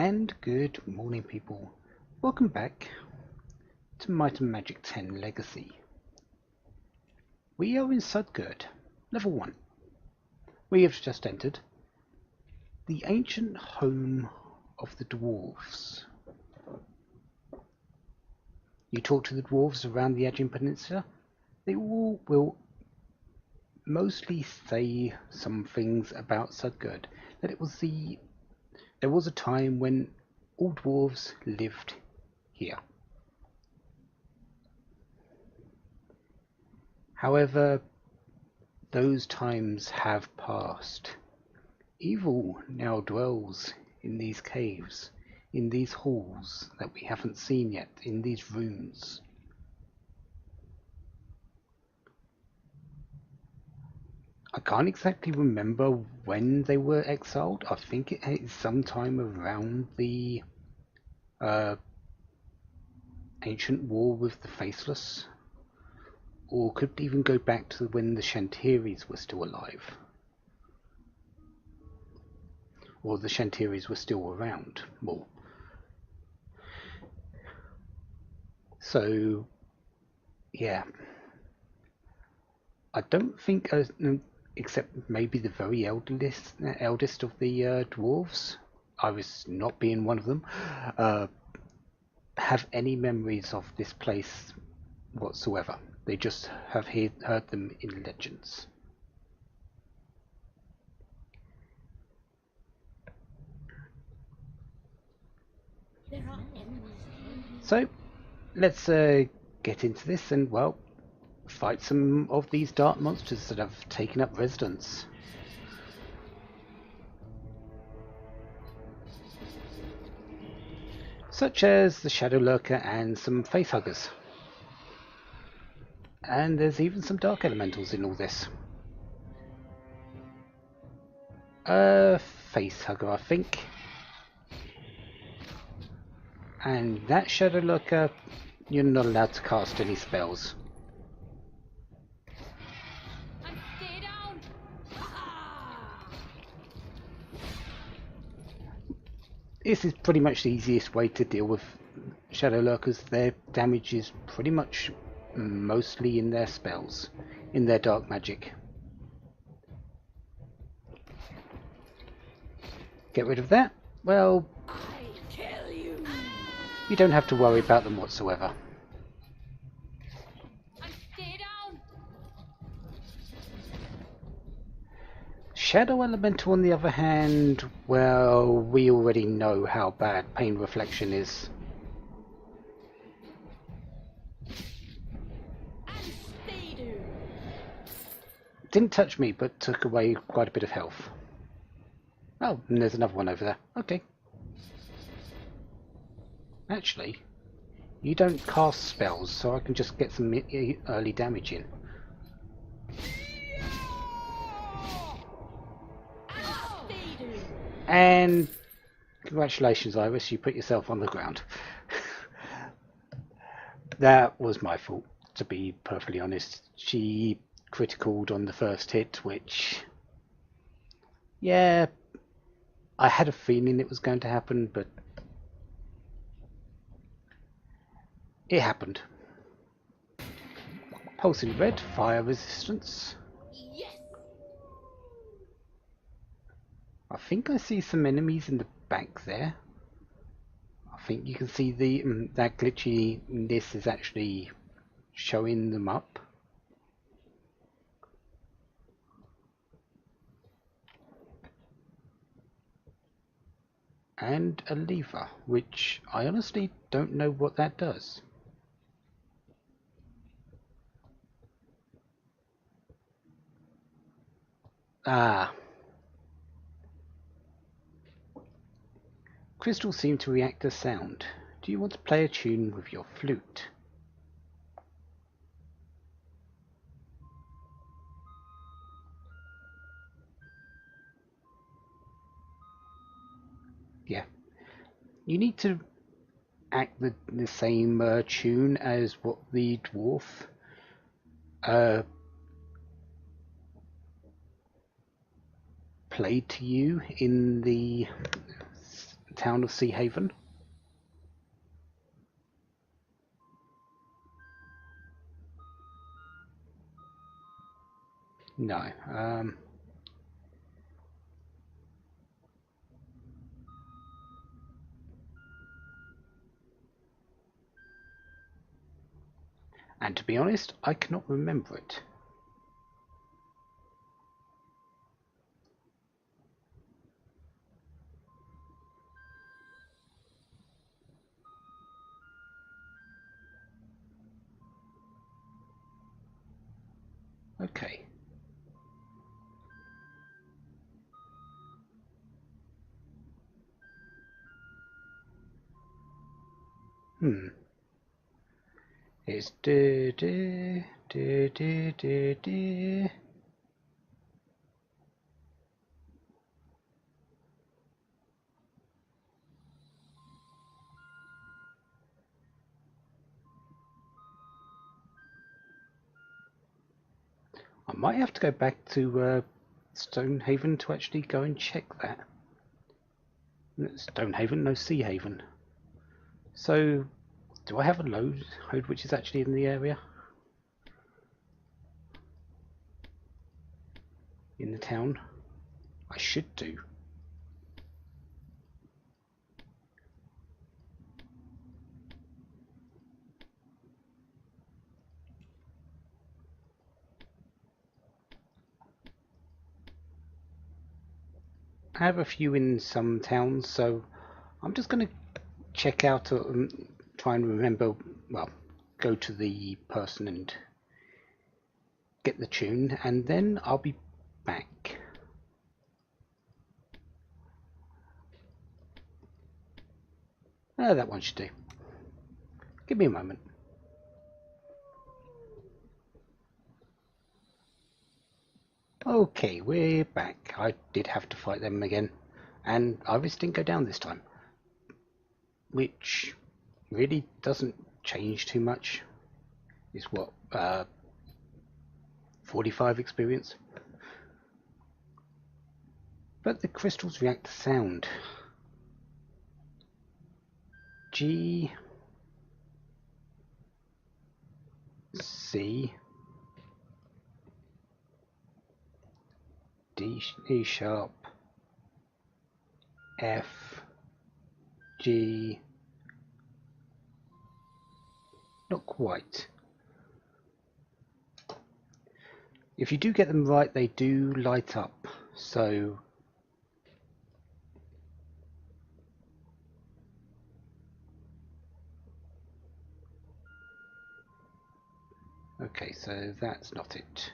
And good morning, people. Welcome back to Might and Magic 10 Legacy. We are in Sudgurd, level 1. We have just entered the ancient home of the dwarves. You talk to the dwarves around the Aegean Peninsula, they all will mostly say some things about Sudgurd. That there was a time when all dwarves lived here. However, those times have passed. Evil now dwells in these caves, in these halls that we haven't seen yet, in these rooms. I can't exactly remember when they were exiled. I think it is sometime around the ancient war with the Faceless, or could even go back to when the Shantiris were still alive, or the Shantiris were still around more. So, yeah, I don't think, except maybe the very eldest of the dwarves, I was not being one of them, have any memories of this place whatsoever. They just have heard them in legends. So, let's get into this and, well, fight some of these dark monsters that have taken up residence. Such as the Shadow Lurker and some Facehuggers. And there's even some Dark Elementals in all this. Facehugger, I think. And that Shadow Lurker, you're not allowed to cast any spells. This is pretty much the easiest way to deal with Shadow Lurkers. Their damage is pretty much mostly in their spells, in their dark magic. Get rid of that? Well, you don't have to worry about them whatsoever. Shadow Elemental, on the other hand, well, we already know how bad Pain Reflection is. Didn't touch me, but took away quite a bit of health. Oh, and there's another one over there. Okay. Actually, you don't cast spells, so I can just get some early damage in. And congratulations, Iris, you put yourself on the ground. That was my fault, to be perfectly honest. She criticaled on the first hit, which, yeah, I had a feeling it was going to happen, but it happened. Pulsing red, fire resistance. I think I see some enemies in the back there. I think you can see the that glitchiness is actually showing them up. And a lever, which I honestly don't know what that does. Ah. Crystals seem to react to sound. Do you want to play a tune with your flute? Yeah. You need to act the same tune as what the dwarf played to you in the town of Sea Haven? No. And to be honest, I cannot remember it. Okay. It's do. I might have to go back to Stonehaven to actually go and check that. Stonehaven, no Sea Haven. So, do I have a load which is actually in the area? In the town? I should do. I have a few in some towns, so I'm just going to check out, try and remember, well, go to the person and get the tune, and then I'll be back. That one should do. Give me a moment. Okay, we're back. I did have to fight them again, and Iris didn't go down this time, which really doesn't change too much. Is what, 45 experience? But the crystals react to sound. G, C, D sharp, F, G, not quite. If you do get them right, they do light up, so okay, so that's not it.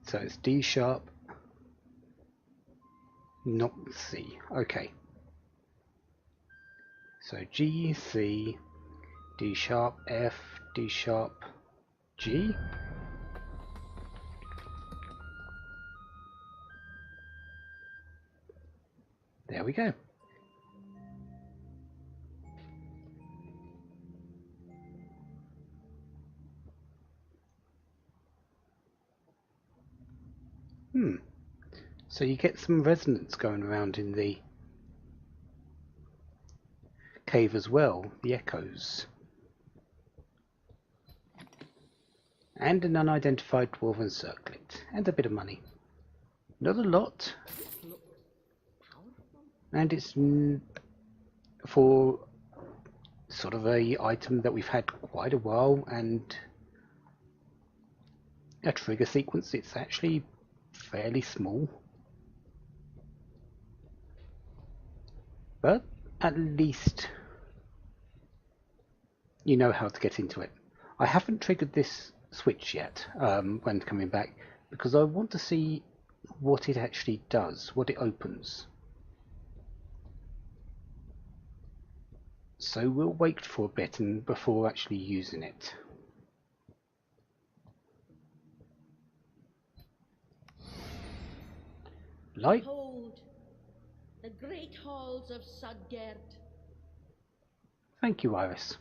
So it's D sharp, not C. Okay. So G, C, D sharp, F, D sharp, G. There we go. So you get some resonance going around in the cave as well, the echoes. And an unidentified dwarven circlet, and a bit of money. Not a lot. And it's for sort of a item that we've had quite a while, and a trigger sequence, it's actually fairly small. But at least you know how to get into it. I haven't triggered this switch yet when coming back, because I want to see what it actually does, what it opens. So we'll wait for a bit and before actually using it. Light. Behold, the great halls of Sudgerd. Thank you, Iris.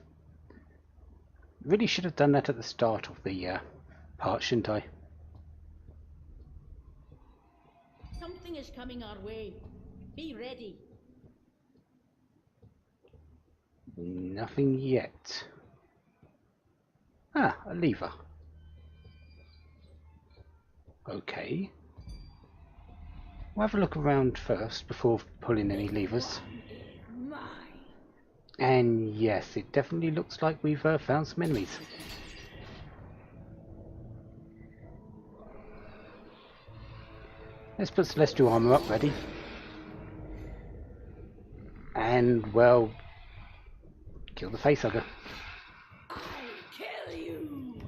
Really should have done that at the start of the part, shouldn't I? Something is coming our way. Be ready. Nothing yet. Ah, a lever. Okay. We'll have a look around first before pulling any levers. And yes, it definitely looks like we've found some enemies. Let's put celestial armor up ready. And, well, kill the facehugger. I'll kill you.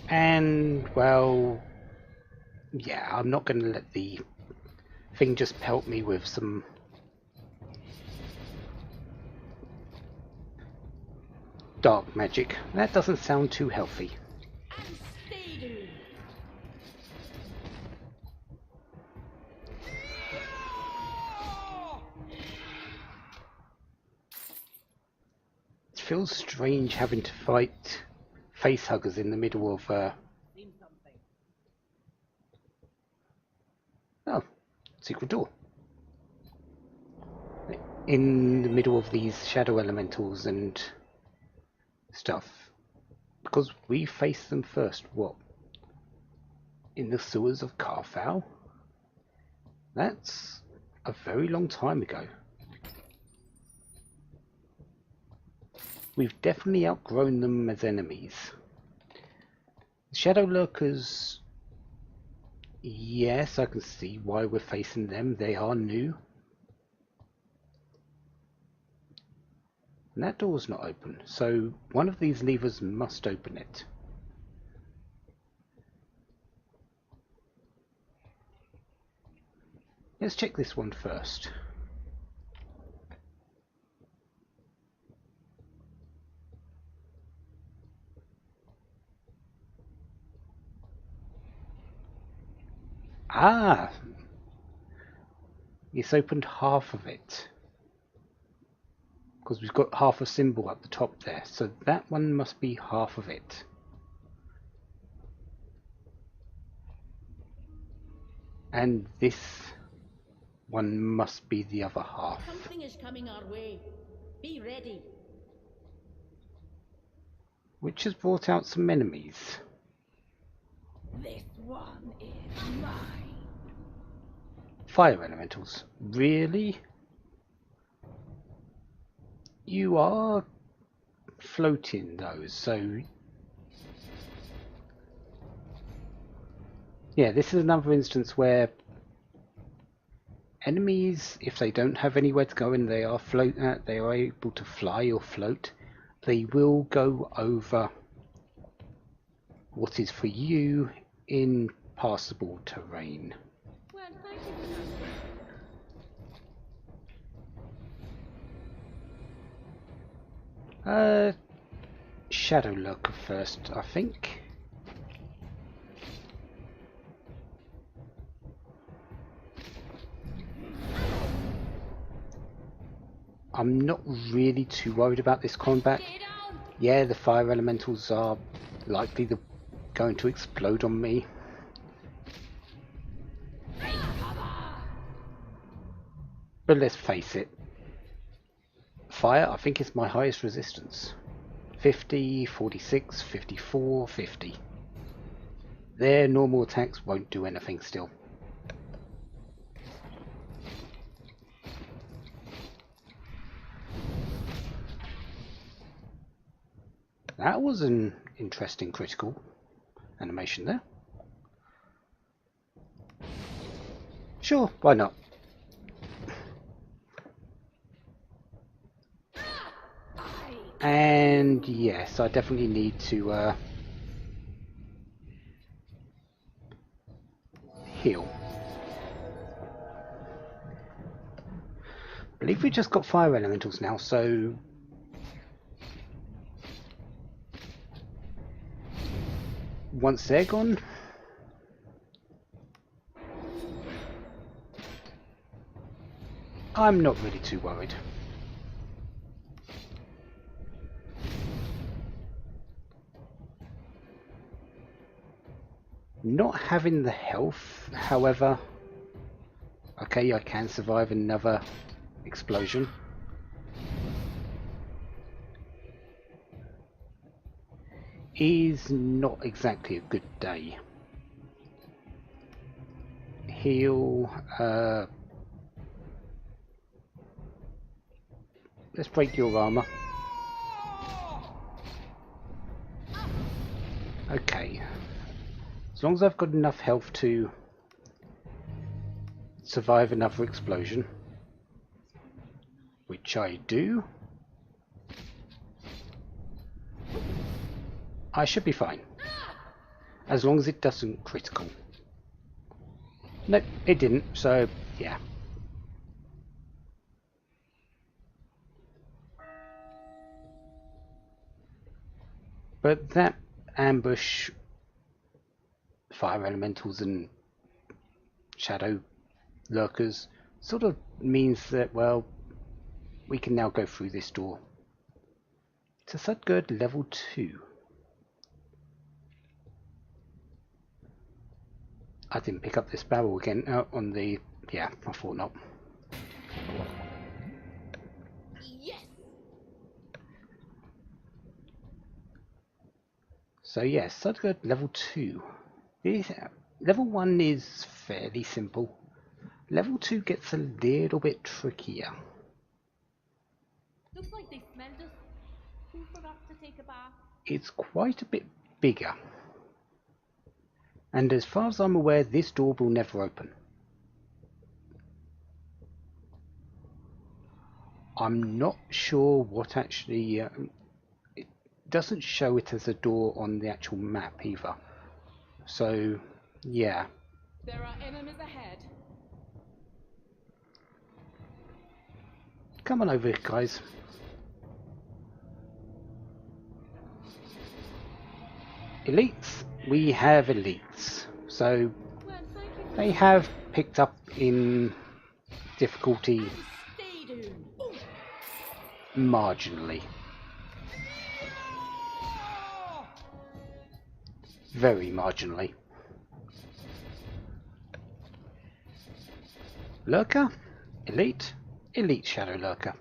And, well, yeah, I'm not going to let the thing just pelt me with some dark magic. That doesn't sound too healthy. And stay doing. It feels strange having to fight facehuggers in the middle of oh, secret door. In the middle of these shadow elementals and stuff. Because we faced them first, what? In the sewers of Carfal? That's a very long time ago. We've definitely outgrown them as enemies. Shadow Lurkers, yes, I can see why we're facing them. They are new. And that door's not open, so one of these levers must open it. Let's check this one first. Ah! It's opened half of it. Because we've got half a symbol up the top there, so that one must be half of it. And this one must be the other half. Something is coming our way. Be ready. Which has brought out some enemies. This one is mine. Fire elementals. Really? You are floating those, so yeah, this is another instance where enemies, if they don't have anywhere to go and they are able to fly or float, they will go over what is for you impassable terrain. Well, thank you for that. Shadow Lurker first, I think. I'm not really too worried about this combat. Yeah, the fire elementals are likely going to explode on me. But let's face it, fire, I think, is my highest resistance. 50, 46, 54, 50. Their normal attacks won't do anything still. That was an interesting critical animation there. Sure, why not? And yes, I definitely need to heal. I believe we just got fire elementals now, so once they're gone, I'm not really too worried. Not having the health, however, okay, I can survive another explosion. Is not exactly a good day. Heal, let's break your armor. Okay. As long as I've got enough health to survive another explosion, which I do, I should be fine. As long as it doesn't critical. Nope, it didn't, so yeah. But that ambush, fire elementals and shadow lurkers sort of means that, well, we can now go through this door to Sudgerd level 2. I didn't pick up this barrel again on the... yeah, I thought not. Yes. So yes, Sudgerd level 2. This, level 1 is fairly simple. Level 2 gets a little bit trickier. Looks like they smelled us. Who forgot to take a bath? It's quite a bit bigger. And as far as I'm aware, this door will never open. I'm not sure what actually... it doesn't show it as a door on the actual map either. So, yeah. There are enemies ahead. Come on over, guys. Elites? We have elites. So, Well, thank you. they have picked up in difficulty Stay down. marginally. Very marginally. Lurker? Elite? Elite Shadow Lurker.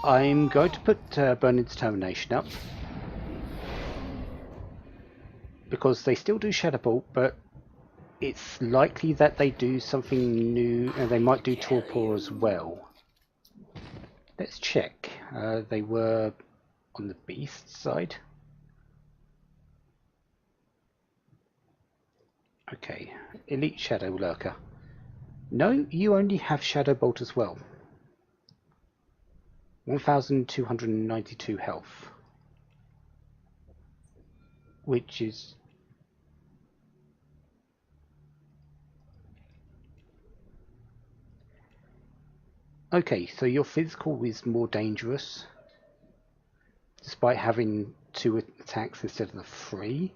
I'm going to put Burning Determination up. Because they still do Shadow Bolt, but it's likely that they do something new, and they might do Torpor as well. Let's check. They were on the Beast side. Okay, Elite Shadow Lurker. No, you only have Shadow Bolt as well. 1292 health. Which is... okay, so your physical is more dangerous. Despite having 2 attacks instead of the 3.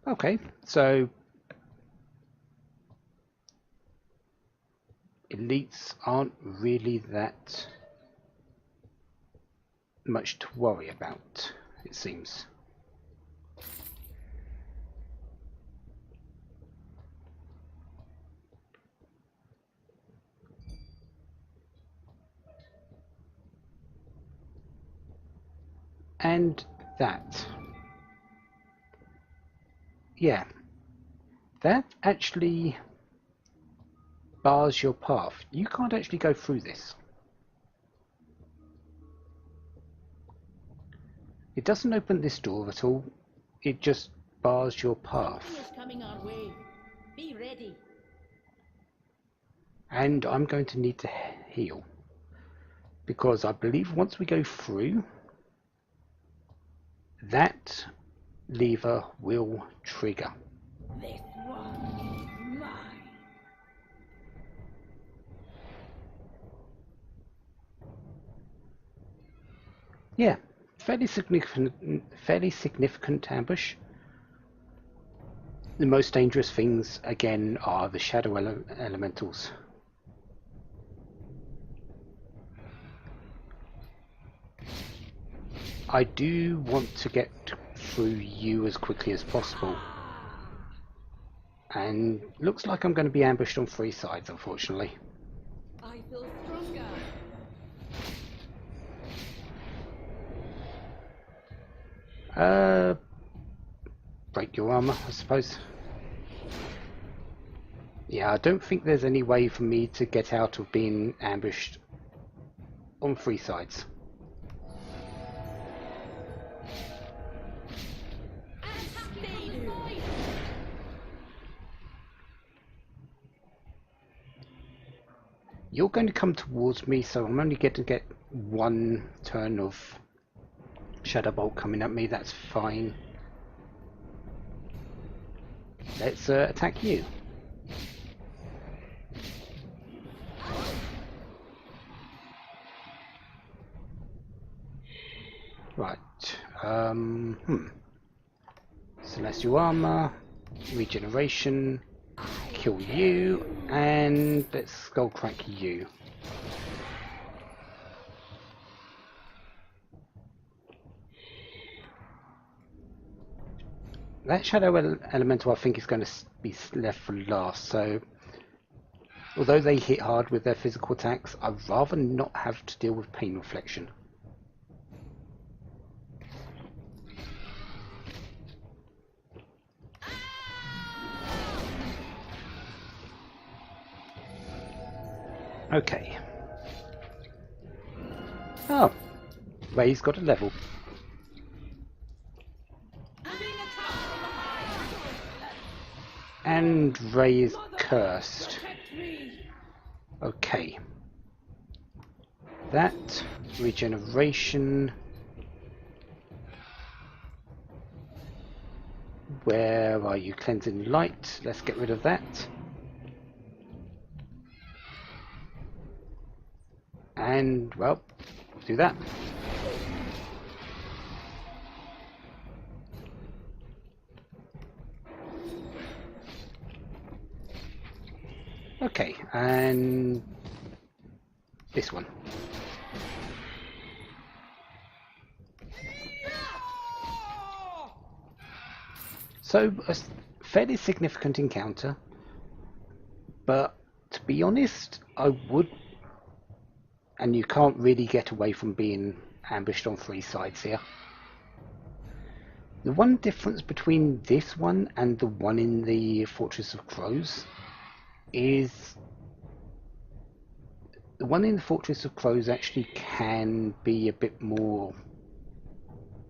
Okay, so elites aren't really that much to worry about, it seems. And that. Yeah. That actually bars your path. You can't actually go through this. It doesn't open this door at all. It just bars your path. Something is coming our way. Be ready. And I'm going to need to heal. Because I believe once we go through, that lever will trigger. This one is mine. Yeah, fairly significant ambush. The most dangerous things again are the shadow elementals. I do want to get through you as quickly as possible. And looks like I'm going to be ambushed on 3 sides, unfortunately. I feel stronger. Break your armor, I suppose. Yeah, I don't think there's any way for me to get out of being ambushed on 3 sides. You're going to come towards me, so I'm only going to get 1 turn of Shadow Bolt coming at me. That's fine. Let's attack you. Right. Celestial Armor, Regeneration, kill you, and let's Skull Crack you. That Shadow Elemental I think is going to be left for last, so although they hit hard with their physical attacks, I'd rather not have to deal with Pain Reflection. Okay. Oh, Ray's got a level. And Ray is cursed. Okay. That, regeneration. Where are you? Cleansing light. Let's get rid of that. And, well, do that. Okay, and this one. So, a fairly significant encounter, but to be honest, I would, and you can't really get away from being ambushed on 3 sides here. The one difference between this one and the one in the Fortress of Crows is the one in the Fortress of Crows actually can be a bit more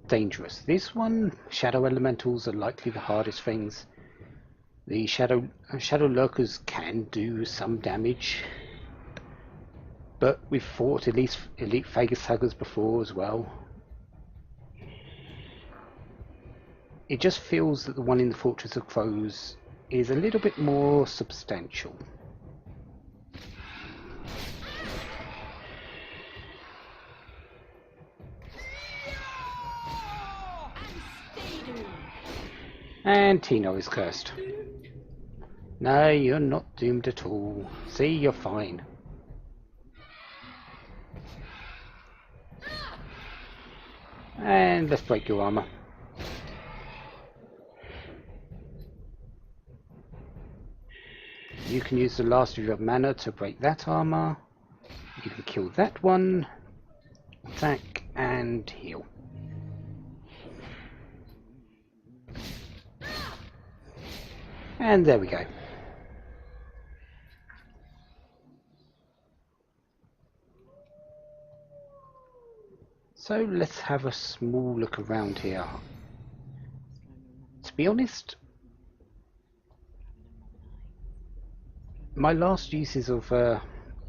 dangerous. This one, Shadow Elementals are likely the hardest things. The Shadow Lurkers can do some damage, but we've fought Elite Phagosaurs before as well. It just feels that the one in the Fortress of Crows is a little bit more substantial. And Tino is cursed. No, you're not doomed at all. See, you're fine. And let's break your armor. You can use the last of your mana to break that armor. You can kill that one. Attack and heal. And there we go. So let's have a small look around here. To be honest, my last uses of,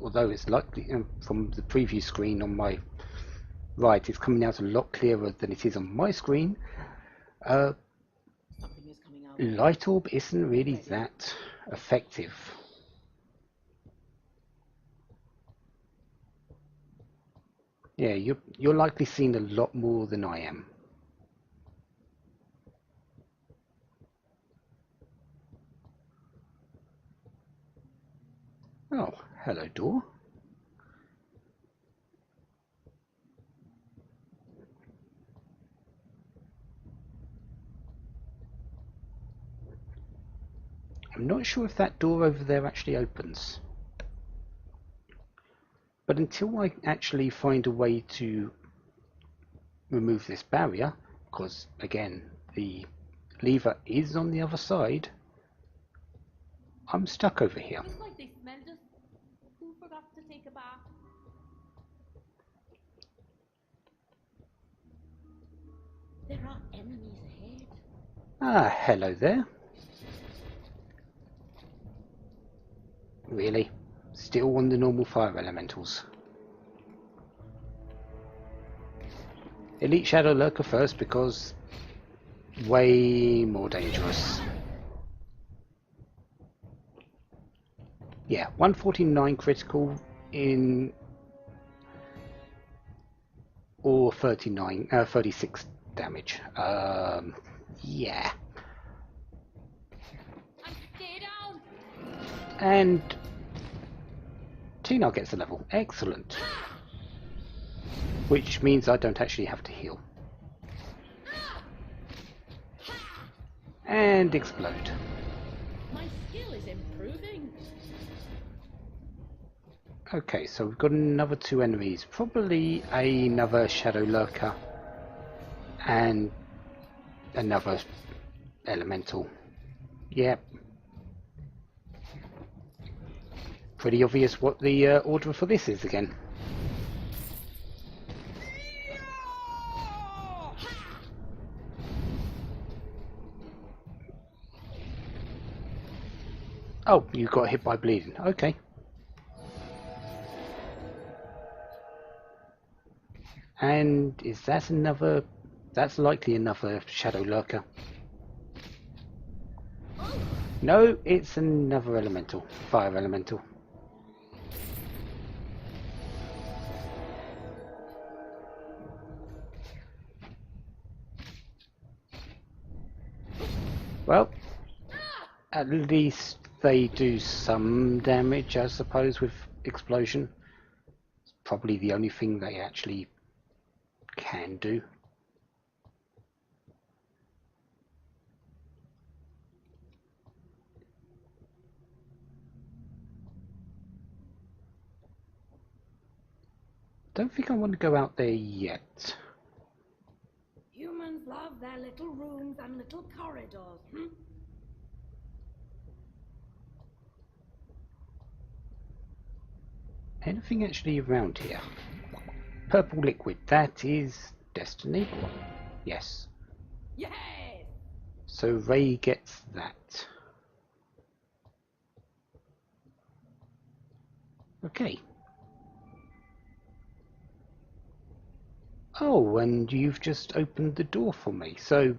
although it's likely from the preview screen on my right, it's coming out a lot clearer than it is on my screen. Light Orb isn't really that effective. Yeah, you're likely seeing a lot more than I am. Oh, hello, door. I'm not sure if that door over there actually opens. But until I actually find a way to remove this barrier, because again the lever is on the other side, I'm stuck over here. Looks like they smelled us. Who forgot to take a bath? There are enemies ahead. Ah, hello there. Really? Still on the normal fire elementals. Elite Shadow Lurker first because way more dangerous. Yeah, 149 critical in or 36 damage. Yeah. And stay down. And Tina gets a level. Excellent. Which means I don't actually have to heal. And explode. My skill is improving. Okay, so we've got another 2 enemies. Probably another Shadow Lurker and another Elemental. Yep. Pretty obvious what the order for this is again. Oh, you got hit by bleeding. Okay. And is that another... That's likely another Shadow Lurker. No, it's another Elemental. Fire Elemental. Well, at least they do some damage, I suppose, with explosion. It's probably the only thing they actually can do. Don't think I want to go out there yet. Humans love their little rooms and little corridors. Anything actually around here? Purple liquid, that is Destiny. Yes. Yes. So Ray gets that. Okay. Oh, and you've just opened the door for me. So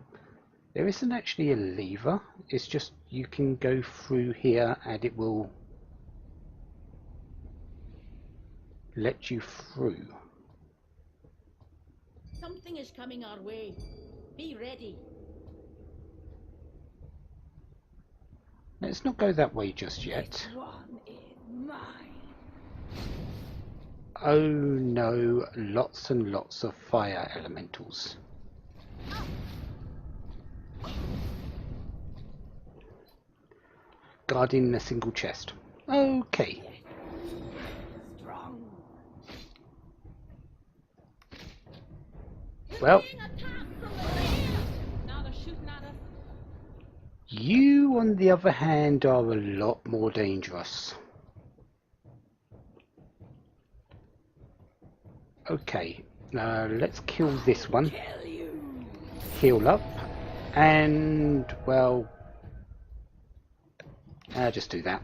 there isn't actually a lever. It's just you can go through here and it will let you through. Something is coming our way. Be ready. Let's not go that way just yet. This one is mine. Oh no, lots and lots of fire elementals. Guarding a single chest. Okay. Strong. Well, Being attacked from the rear. Now they're shooting at us. you on the other hand are a lot more dangerous. Okay, let's kill this one. Kill you. Heal up. And, well, just do that.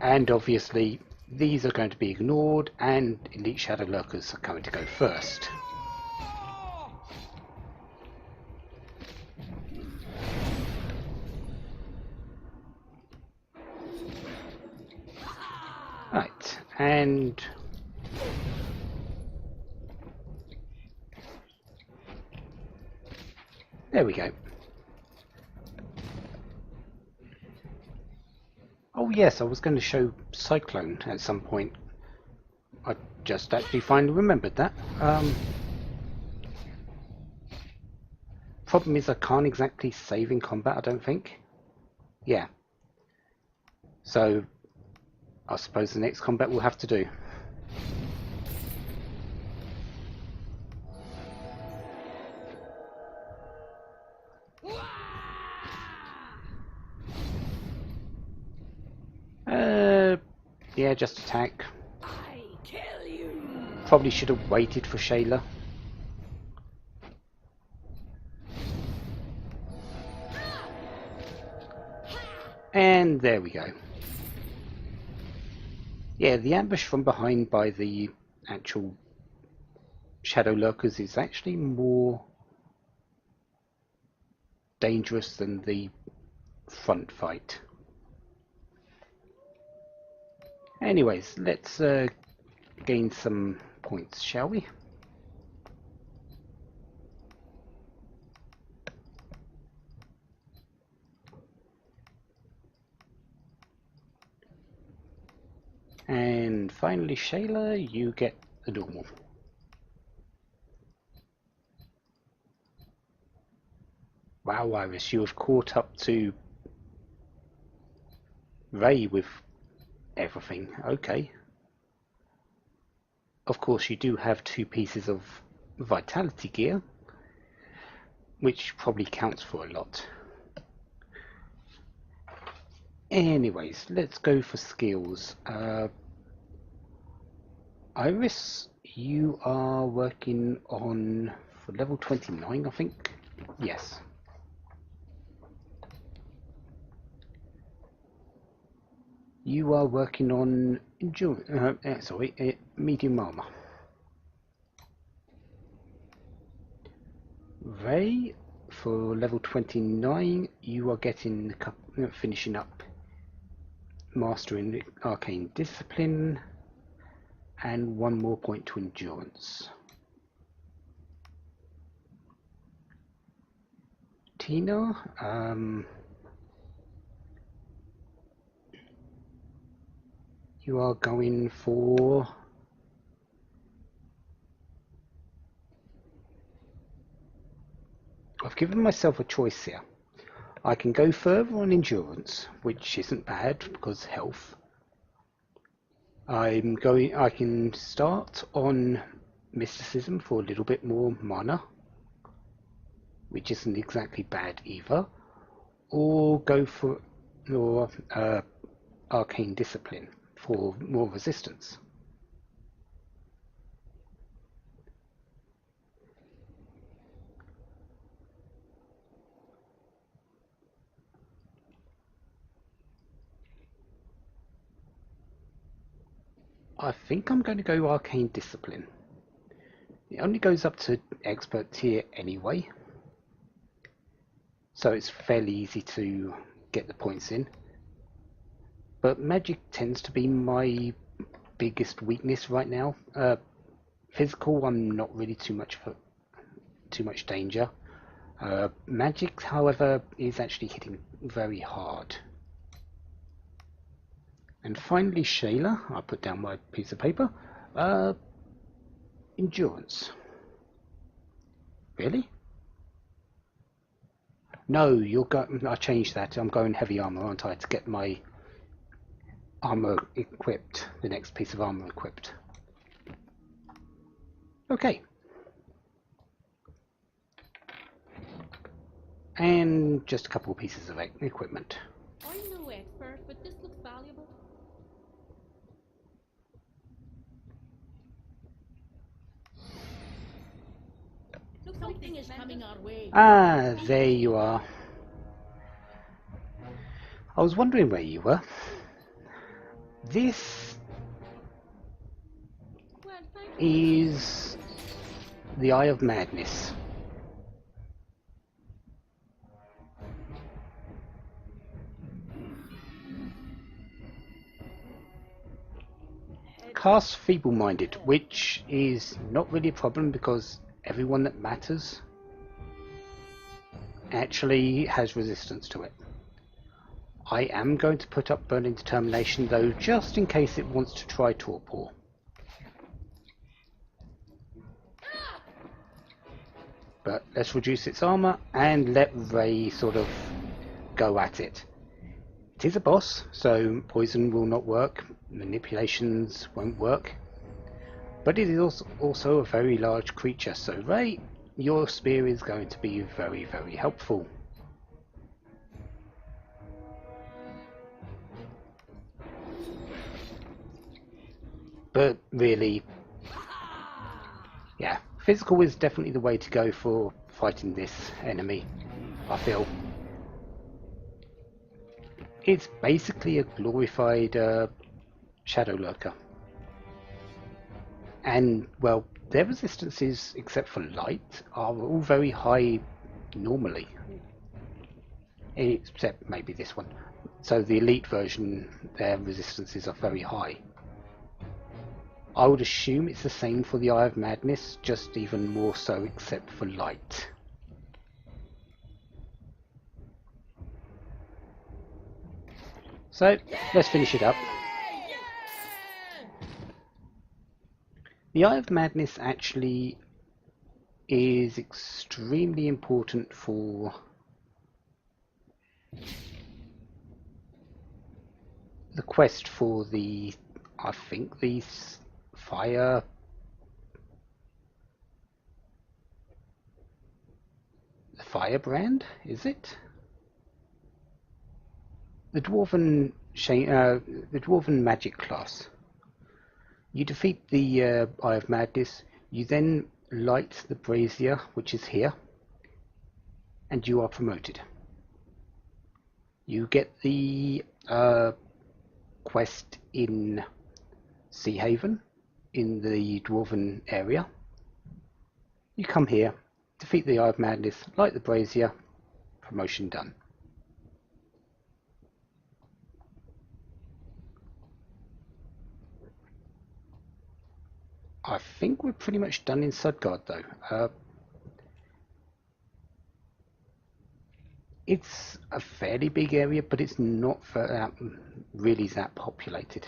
And obviously, these are going to be ignored, and Elite Shadow Lurkers are going to go first. Right, and there we go. Oh yes, I was going to show Cyclone at some point. I just actually finally remembered that. Problem is I can't exactly save in combat, I don't think. Yeah. So I suppose the next combat we'll have to do. Yeah, just attack. I kill you. Probably should have waited for Shayla. And there we go. Yeah, the ambush from behind by the actual shadow lurkers is actually more dangerous than the front fight. Anyways, let's gain some points, shall we? And finally, Shayla, you get the normal. Wow, Iris, you have caught up to Ray with everything. Okay. Of course, you do have 2 pieces of vitality gear, which probably counts for a lot. Anyways, let's go for skills. Iris, you are working on for level 29, I think. Yes. You are working on endurance. Medium armor. Ray, for level 29, you are getting finishing up mastering arcane discipline and 1 more point to endurance. Tina, you are going for I've given myself a choice here. I can go further on endurance, which isn't bad because health. I can start on mysticism for a little bit more mana, which isn't exactly bad either, or go for arcane discipline for more resistance. I think I'm going to go arcane discipline. It only goes up to expert tier anyway, so it's fairly easy to get the points in. But magic tends to be my biggest weakness right now. Physical, I'm not really too much danger. Magic, however, is actually hitting very hard. And finally, Shayla, I'll put down my piece of paper. Endurance. Really? No, you're going. I changed that. I'm going heavy armor, aren't I, to get my armor equipped. The next piece of armor equipped. Okay. And just a couple of pieces of equipment. I'm no expert, but this looks valuable. Something is coming our way. Ah, there you are. I was wondering where you were. This is the Eye of Madness. Cast Feeble-Minded, which is not really a problem because everyone that matters actually has resistance to it. I am going to put up Burning Determination though, just in case it wants to try Torpor. But let's reduce its armor and let Ray sort of go at it. It is a boss, so poison will not work, manipulations won't work. But it is also a very large creature, so Ray, your spear is going to be very, very helpful. But really, yeah, physical is definitely the way to go for fighting this enemy, I feel. It's basically a glorified Shadow Lurker. And, well, their resistances, except for light, are all very high normally. Except maybe this one. So the elite version, their resistances are very high. I would assume it's the same for the Eye of Madness, just even more so except for light. So, let's finish it up. The Eye of Madness actually is extremely important for the quest for the, I think, the fire... the firebrand, is it? The Dwarven Magic class. You defeat the Eye of Madness, you then light the brazier, which is here, and you are promoted. You get the quest in Sea Haven, in the Dwarven area. You come here, defeat the Eye of Madness, light the brazier, promotion done. I think we're pretty much done in Sudgard though. It's a fairly big area, but it's not really that populated.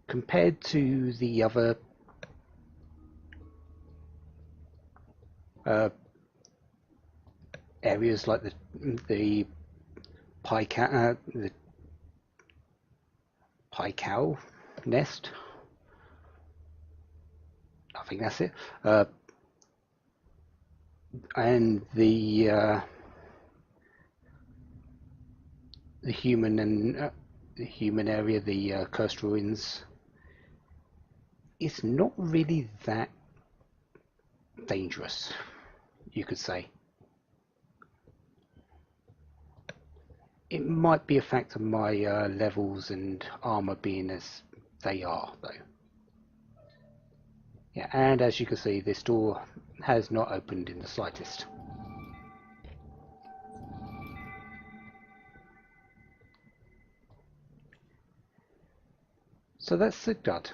Compared to the other areas like the Pie-Cow nest, I think that's it, and the human and the human area, the Cursed Ruins, it's not really that dangerous, you could say. It might be a fact of my levels and armor being as they are, though. Yeah, and as you can see, this door has not opened in the slightest. So that's Sudgard.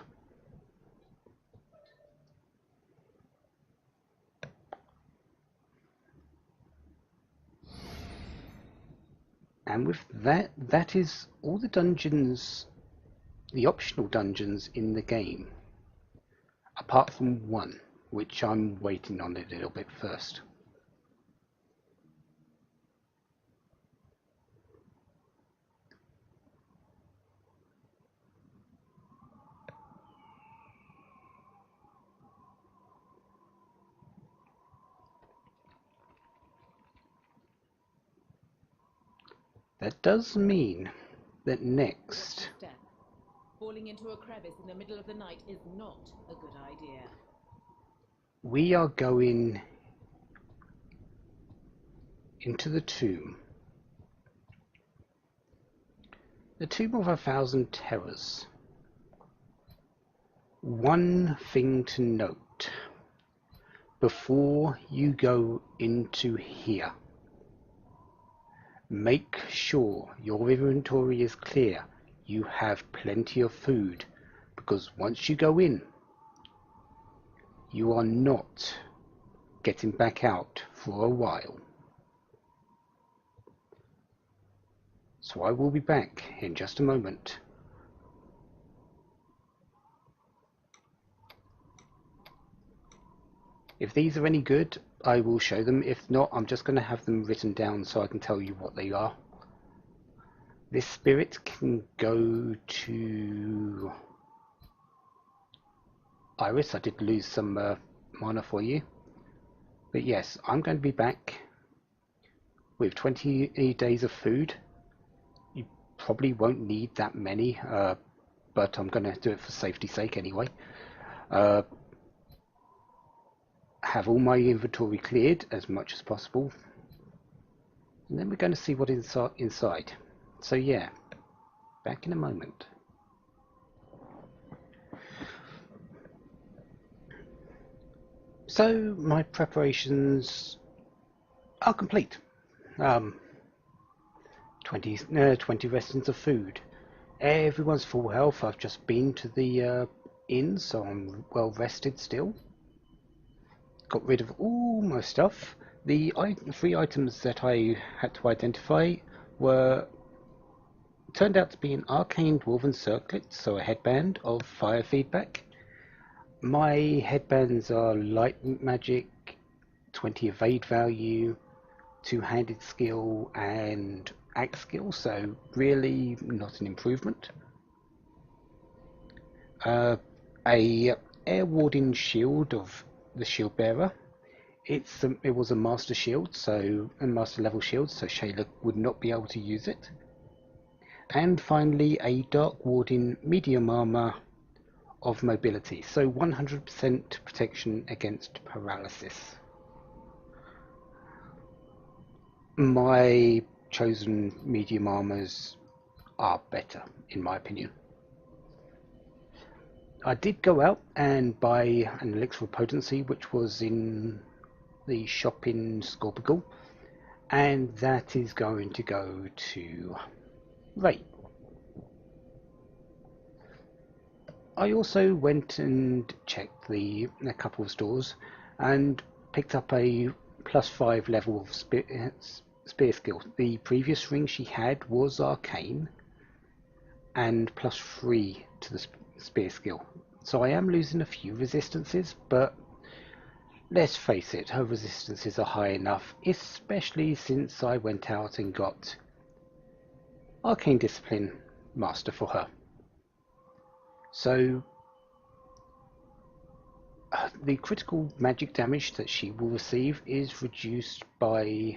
And with that, that is all the dungeons, the optional dungeons in the game. Apart from one, which I'm waiting on a little bit first. That does mean that next... Falling into a crevice in the middle of the night is not a good idea. We are going into the tomb. The Tomb of 1,000 Terrors. One thing to note before you go into here. Make sure your inventory is clear. You have plenty of food, because once you go in, you are not getting back out for a while. So I will be back in just a moment. If these are any good, I will show them. If not, I'm just going to have them written down so I can tell you what they are. This spirit can go to Iris. I did lose some mana for you. But yes, I'm going to be back with 20 days of food. You probably won't need that many, but I'm going to do it for safety's sake anyway. Have all my inventory cleared as much as possible. And then we're going to see what is inside. So yeah, back in a moment. So my preparations are complete. 20 rations of food. Everyone's full health. I've just been to the inn, so I'm well rested still. Got rid of all my stuff. The 3 items that I had to identify turned out to be an arcane dwarven circlet, so a headband of fire feedback. My headbands are light magic, 20 evade value, 2-handed skill and axe skill, so really not an improvement. A air warding shield of the shield bearer. It was a master shield, so a master level shield, so Shayla would not be able to use it. And finally, a dark warding medium armor of mobility, so 100% protection against paralysis. My chosen medium armors are better, in my opinion. I did go out and buy an elixir of potency, which was in the shop in Scorpigal, and that is going to go to Ray. I also went and checked a couple of stores and picked up a +5 level of spear skill. The previous ring she had was arcane and +3 to the spear skill. So I am losing a few resistances, but let's face it, her resistances are high enough, especially since I went out and got Arcane Discipline Master for her. So the critical magic damage that she will receive is reduced by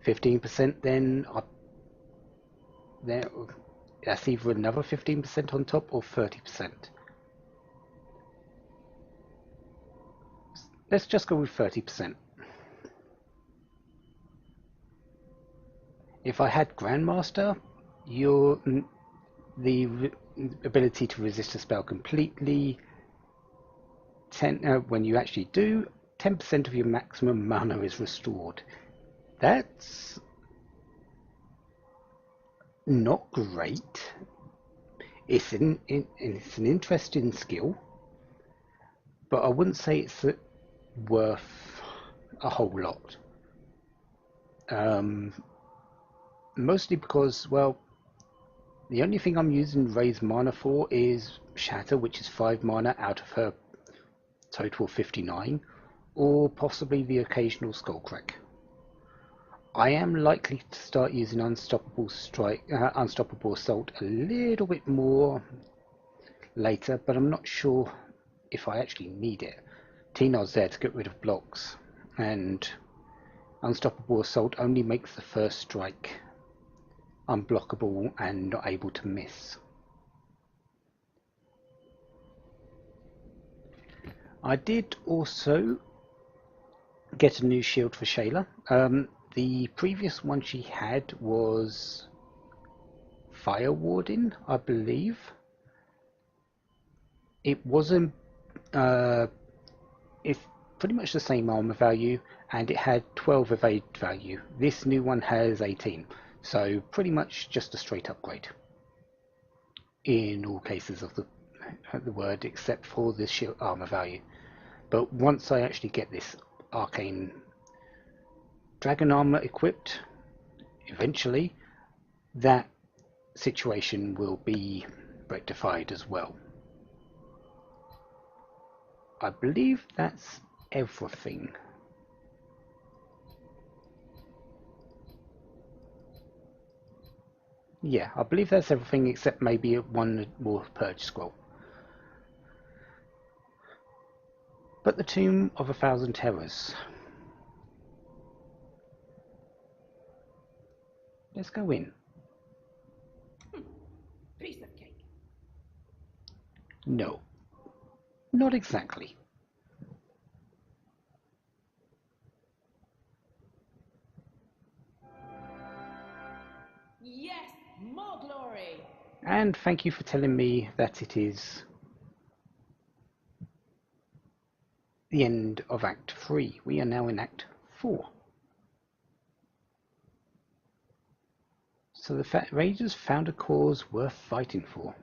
15%, then that's either another 15% on top or 30%. Let's just go with 30%. If I had Grandmaster, the ability to resist a spell completely, when you actually do, 10% of your maximum mana is restored. That's not great. It's an interesting skill, but I wouldn't say it's worth a whole lot. Mostly because, well, the only thing I'm using Ray's mana for is Shatter, which is 5 mana out of her total 59, or possibly the occasional Skullcrack. I am likely to start using Unstoppable Assault a little bit more later, but I'm not sure if I actually need it. Tinar's there to get rid of blocks, and Unstoppable Assault only makes the first strike unblockable and not able to miss. I did also get a new shield for Shayla. The previous one she had was Fire Warding, I believe. It wasn't. It's pretty much the same armor value, and it had 12 evade value. This new one has 18, so pretty much just a straight upgrade in all cases of the word, except for the shield armor value. But once I actually get this arcane dragon armor equipped, eventually that situation will be rectified as well. I believe that's everything. Yeah, I believe that's everything except maybe one more purge scroll. But the Tomb of 1,000 Terrors. Let's go in. Piece of cake. No, not exactly. Yes, more glory. And thank you for telling me that it is the end of Act 3. We are now in Act 4. So the Raiders found a cause worth fighting for.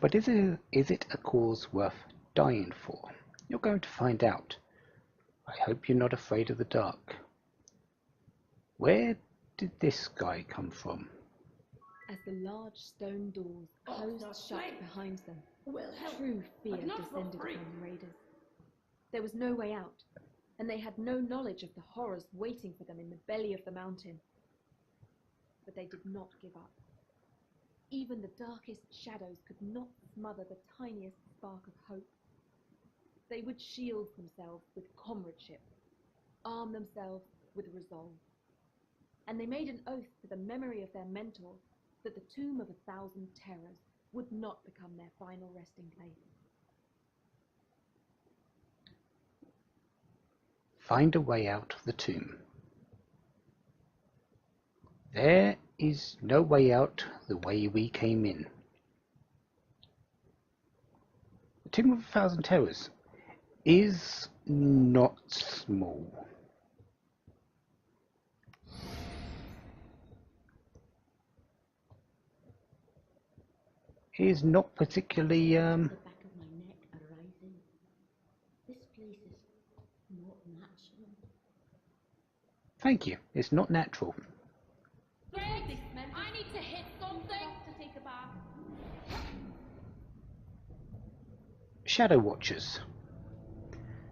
But is it a cause worth dying for? You're going to find out. I hope you're not afraid of the dark. Where did this guy come from? As the large stone doors closed shut behind them, Will help. true fear but not for descended free. upon the raiders. There was no way out, and they had no knowledge of the horrors waiting for them in the belly of the mountain. But they did not give up. Even the darkest shadows could not smother the tiniest spark of hope. They would shield themselves with comradeship, arm themselves with resolve. And they made an oath to the memory of their mentor that the Tomb of 1,000 Terrors would not become their final resting place. Find a way out of the tomb. There is no way out the way we came in. The Tomb of 1,000 Terrors is not small. It is not particularly The back of my neck are rising. This place is not natural. Thank you. It's not natural. I need to hit something to take a bath. Shadow Watchers.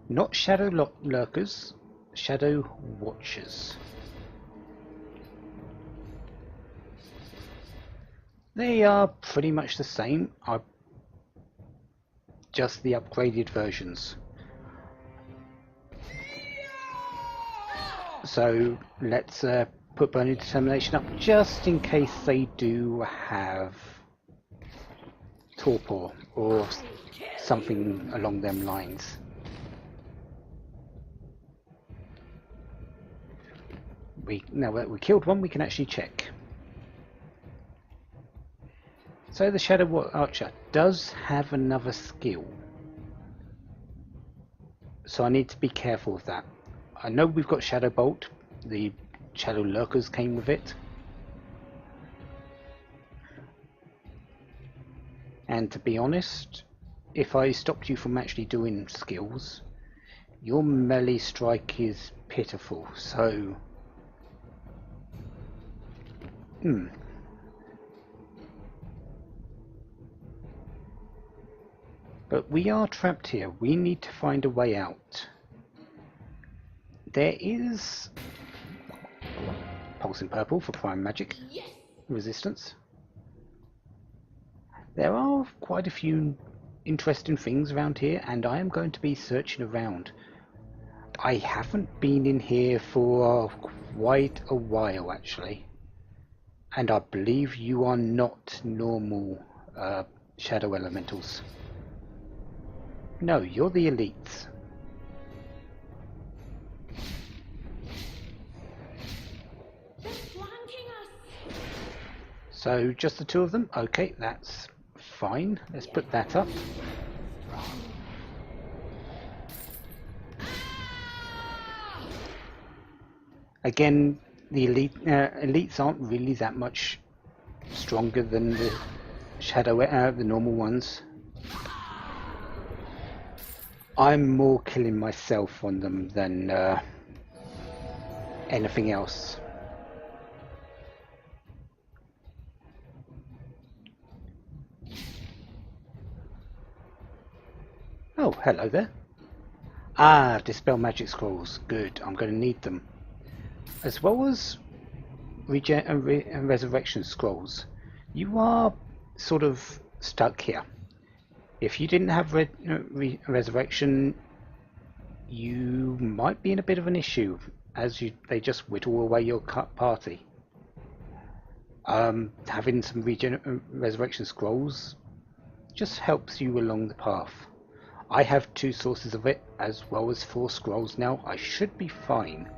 Not Shadow Lurkers, Shadow Watchers. They are pretty much the same, just the upgraded versions. So let's put Burning Determination up just in case they do have torpor or something along them lines. Now that we killed one, we can actually check. So the Shadow Archer does have another skill. So I need to be careful of that. I know we've got Shadow Bolt, the Shadow Lurkers came with it. And to be honest, if I stopped you from actually doing skills, your melee strike is pitiful, so... But we are trapped here. We need to find a way out. There is Pulsing Purple for Prime Magic resistance. There are quite a few interesting things around here, and I am going to be searching around. I haven't been in here for quite a while, actually. And I believe you are not normal Shadow Elementals. No, you're the elites. They're flanking us. So just the two of them? Okay, that's fine. Let's put that up. Again, the elites aren't really that much stronger than the the normal ones. I'm more killing myself on them than anything else. Oh, hello there. Ah, Dispel Magic Scrolls. Good, I'm going to need them. As well as and Resurrection Scrolls. You are sort of stuck here. If you didn't have Resurrection, you might be in a bit of an issue, as they just whittle away your party. Having some Resurrection Scrolls just helps you along the path. I have 2 sources of it, as well as 4 scrolls now. I should be fine.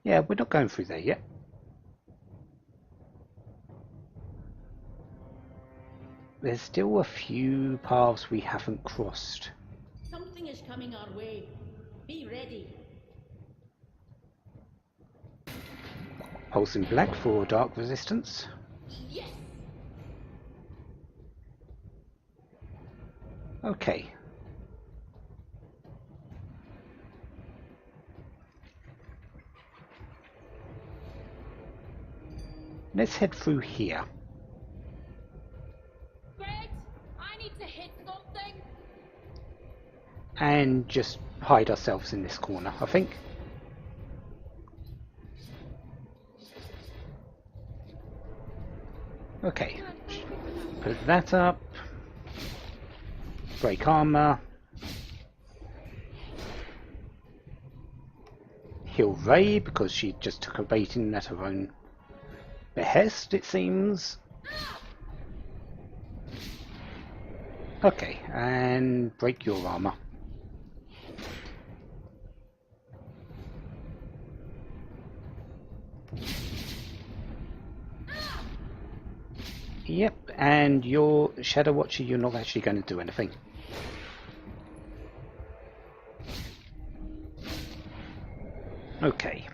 Yeah, we're not going through there yet. There's still a few paths we haven't crossed. Something is coming our way. Be ready. Pulsing black for dark resistance. Yes. Okay. Let's head through here. Greg, I need to hit something. And just hide ourselves in this corner, I think. Okay. Put that up. Break armor. Heal Ray because she just took a baiting at her own behest, it seems. Okay, and break your armor. Yep, and your Shadow Watcher, you're not actually going to do anything. Okay.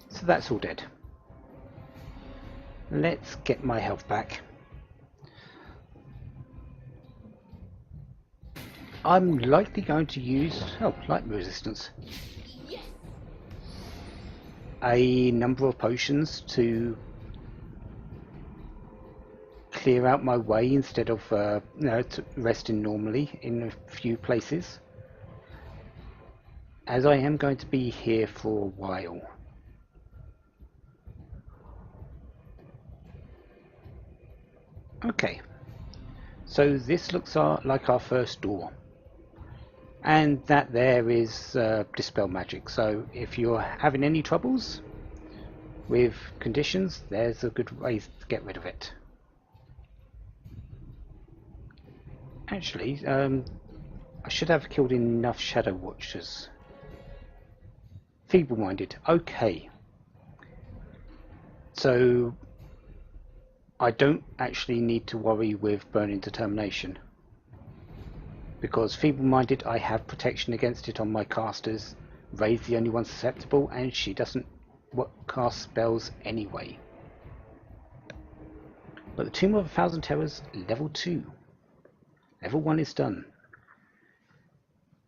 So that's all dead. Let's get my health back. I'm likely going to use light resistance. A number of potions to clear out my way instead of resting normally in a few places, as I am going to be here for a while. Okay, so this looks like our first door, and that there is Dispel Magic. So if you're having any troubles with conditions, there's a good way to get rid of it. Actually, I should have killed enough Shadow Watchers. Feeble-minded, okay. So I don't actually need to worry with Burning Determination, because feeble-minded, I have protection against it on my casters. Ray's the only one susceptible, and she doesn't cast spells anyway. But the Tomb of 1,000 Terrors, level 2. Level 1 is done.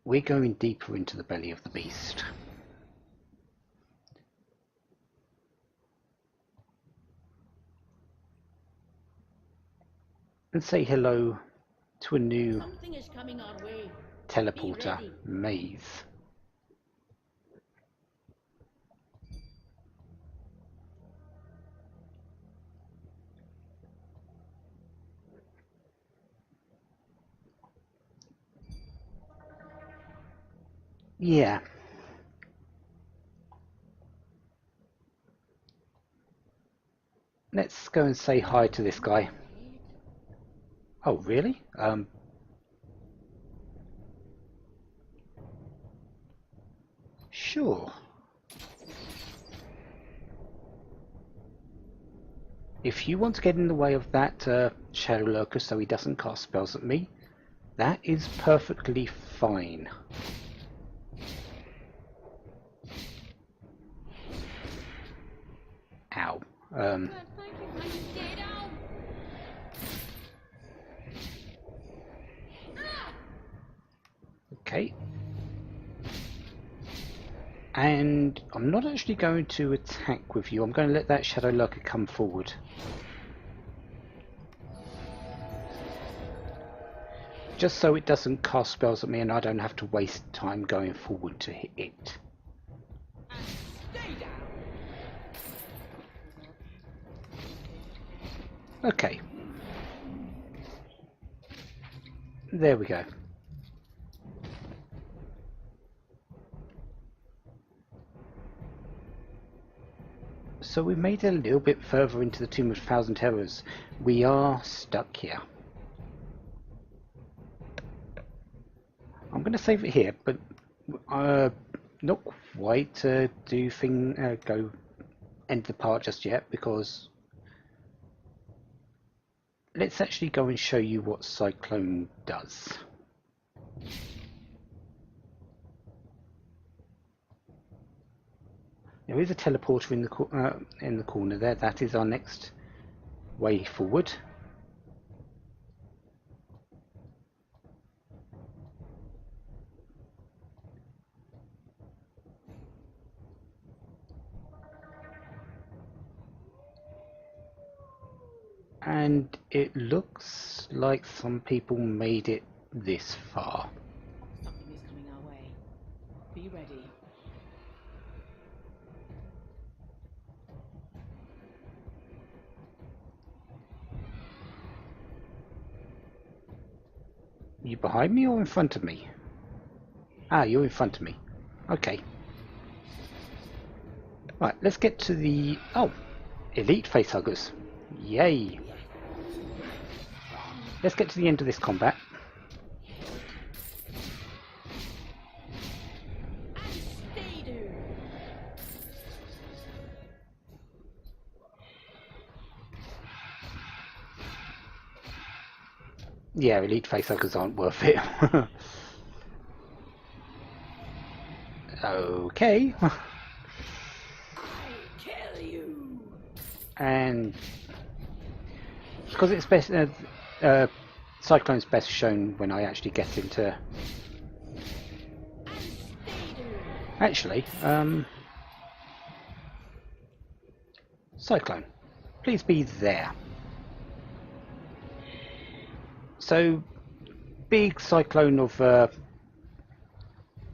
We're going deeper into the belly of the beast. And say hello to a new Something is coming our way. teleporter, Maze. Yeah. Let's go and say hi to this guy. Oh, really? Sure. If you want to get in the way of that Shadow Lurker so he doesn't cast spells at me, that is perfectly fine. Ow. Okay. And I'm not actually going to attack with you. I'm going to let that Shadow Lurker come forward. just so it doesn't cast spells at me and I don't have to waste time going forward to hit it. Stay down. Okay. There we go. So we made it a little bit further into the Tomb of 1,000 Terrors. We are stuck here. I'm going to save it here, but not quite go end the part just yet, because let's actually go and show you what Cyclone does. There is a teleporter in the corner there. That is our next way forward. And it looks like some people made it this far. Something is coming our way. Be ready. You behind me or in front of me? Ah, you're in front of me. Okay. Right, let's get to the... Oh, elite facehuggers. Yay. Let's get to the end of this combat. Yeah, elite facehuggers aren't worth it. Okay. I'll kill you. And because it's best, Cyclone's best shown when I actually get into. Actually, Cyclone, please be there. So, big cyclone of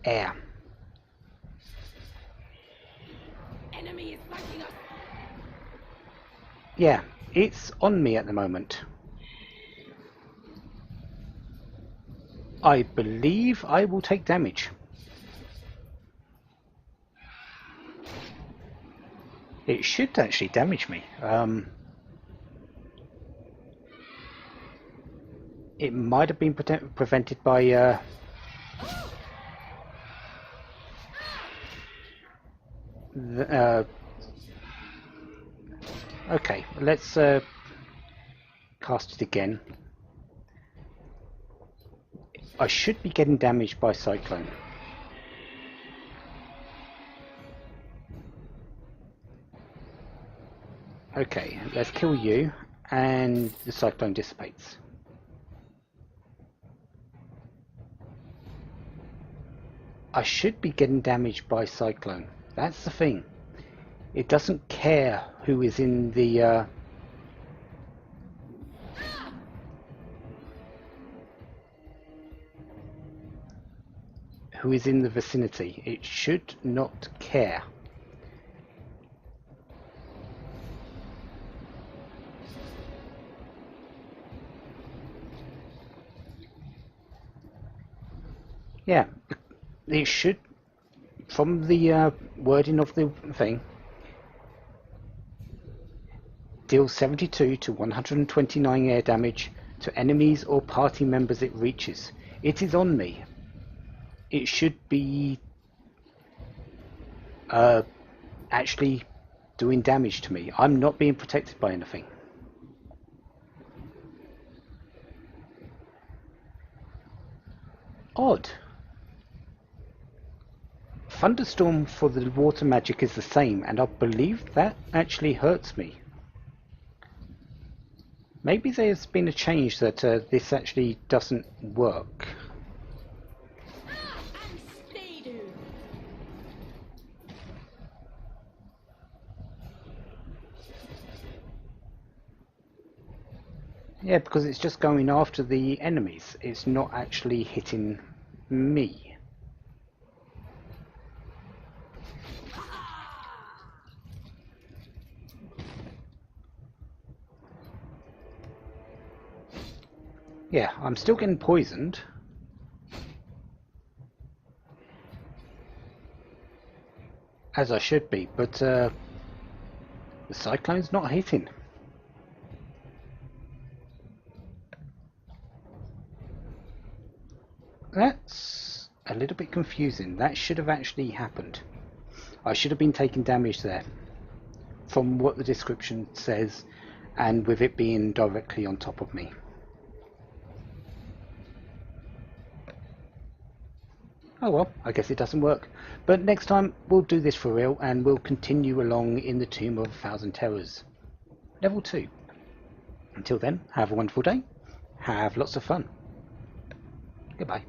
air. Enemy is flanking us. Yeah, it's on me at the moment. I believe I will take damage. It should actually damage me. It might have been prevented by okay, let's cast it again. I should be getting damaged by Cyclone. Okay, let's kill you, and the Cyclone dissipates. I should be getting damaged by Cyclone. That's the thing. It doesn't care who is in the vicinity. It should not care. Yeah, it should, from the wording of the thing, deal 72 to 129 air damage to enemies or party members it reaches. It is on me. It should be actually doing damage to me. I'm not being protected by anything. Odd. Thunderstorm for the water magic is the same, and I believe that actually hurts me. Maybe there's been a change that this actually doesn't work. Yeah, because it's just going after the enemies. It's not actually hitting me. Yeah, I'm still getting poisoned. As I should be, but the cyclone's not hitting. That's a little bit confusing. That should have actually happened. I should have been taking damage there, from what the description says, and with it being directly on top of me. Oh well, I guess it doesn't work. But next time we'll do this for real, and we'll continue along in the Tomb of a Thousand Terrors. Level 2. Until then, have a wonderful day. Have lots of fun. Goodbye.